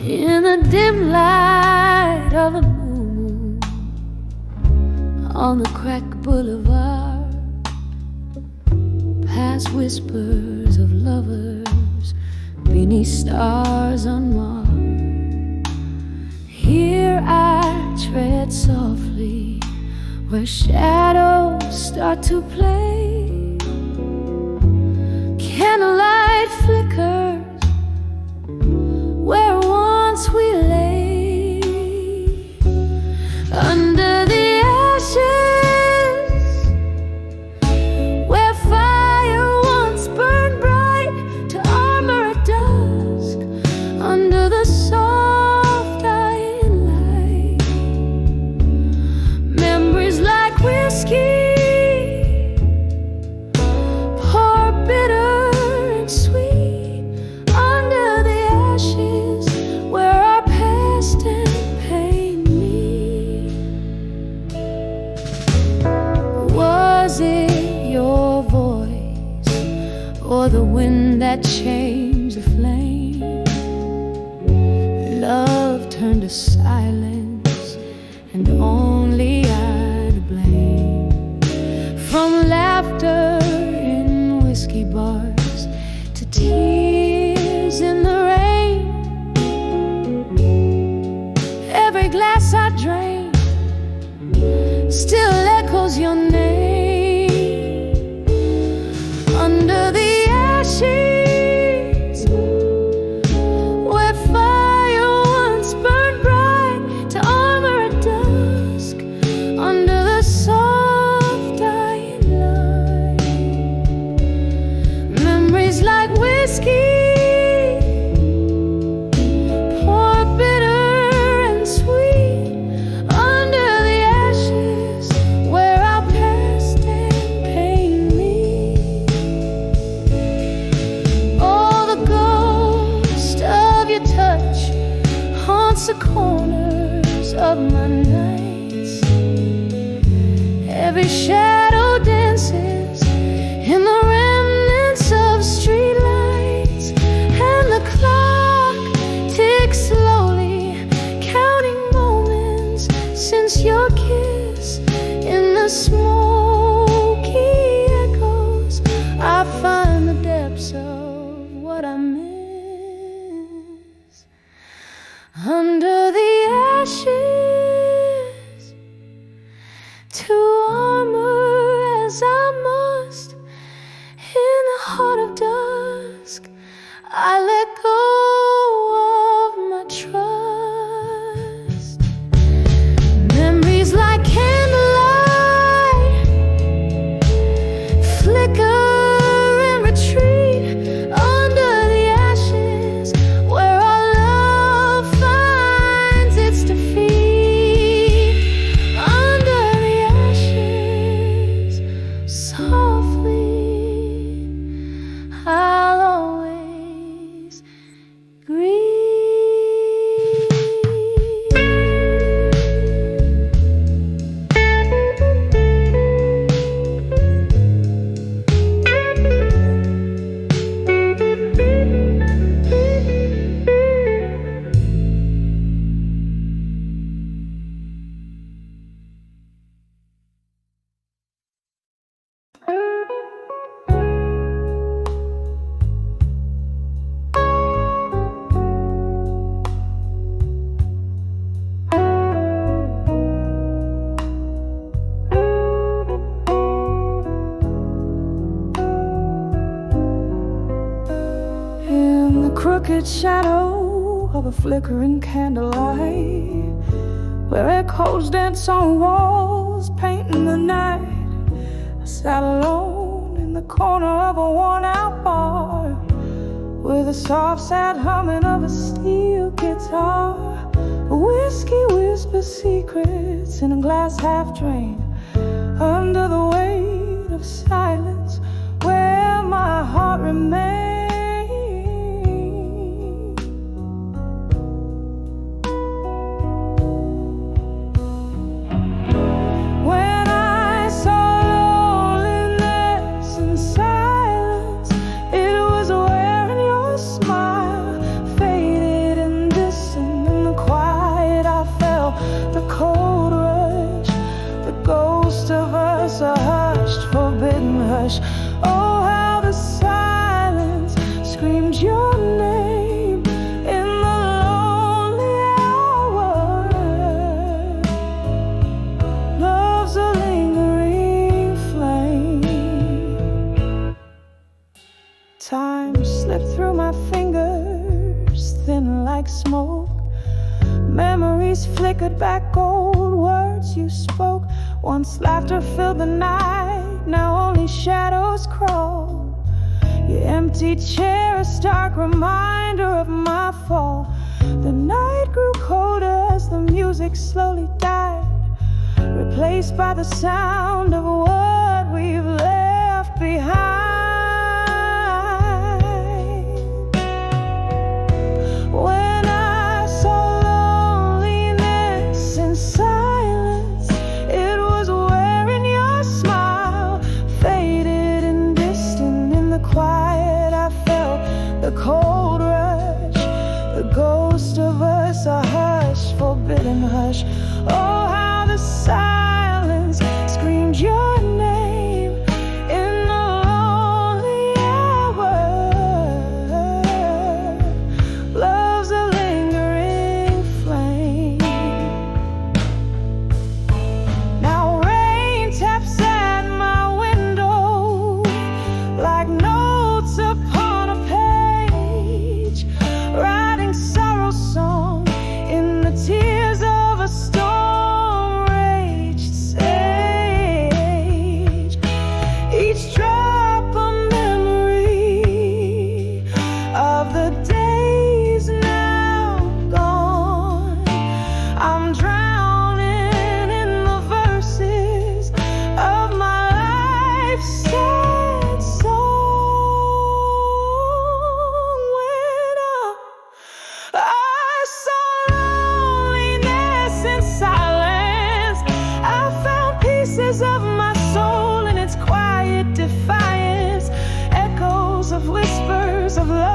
In the dim light of the moon, on the cracked boulevard, past whispers of lovers beneath stars unmarked. Here I tread softly where shadows start to play. Candlelight flickers where once we lay. Under the ashes where fire once burned bright to armor at dusk. Under the soft dying light, memories like whiskey pour bitter and sweet. Under the ashes where our past and pain meet. Was it your voice or the wind that changed the flame? Love turned to silence and only I to blame. From laughter in whiskey bars to tears in the rain, every glass I drain still echoes your name. Under the ashes where fire once burned bright to armor at dusk. Under dances in the remnants of streetlights, and the clock ticks slowly, counting moments since your kiss. In the smoky echoes, I find the depths of what I miss. Under the ashes, to armor as I must, in the heart of dusk, I let go of my trust. Memories like candlelight flicker and retreat under the ashes, where our love finds its defeat. Under the ashes, softly, I'll always grieve. In the crooked shadow of a flickering candlelight, where echoes dance on walls, painting the night, I sat alone in the corner of a worn-out bar, with a soft, sad humming of a steel guitar. Whiskey whispers secrets in a glass half drained, under the weight of silence, where my heart remains. When I saw loneliness and silence, it was wearing your smile, faded and distant in the quiet. I felt the cold rush, the ghost of us, a hushed, forbidden hush. Oh, how the silence screamed your name in the lonely hour. Love's a lingering flame. Time slipped through my fingers, thin like smoke. Memories flickered back, old words you spoke. Once laughter filled the night, now only shadows crawl. Your empty chair, a stark reminder of my fall. The night grew colder as the music slowly died, replaced by the sound of what we've left behind. When I saw loneliness and silence, it was wearing your smile, faded and distant in the quiet. I felt the cold rush, the ghost of us, a hush, forbidden hush. Oh, how the silence screamed your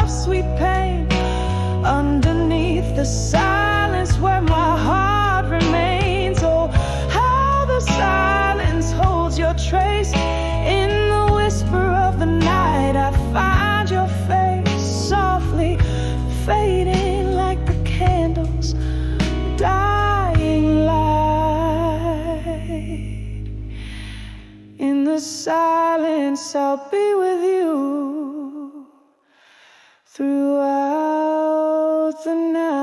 of sweet pain underneath the silence where my heart remains. Oh, how the silence holds your trace. In the whisper of the night I find your face softly fading like the candles dying light. In the silence I'll be with you throughout the night.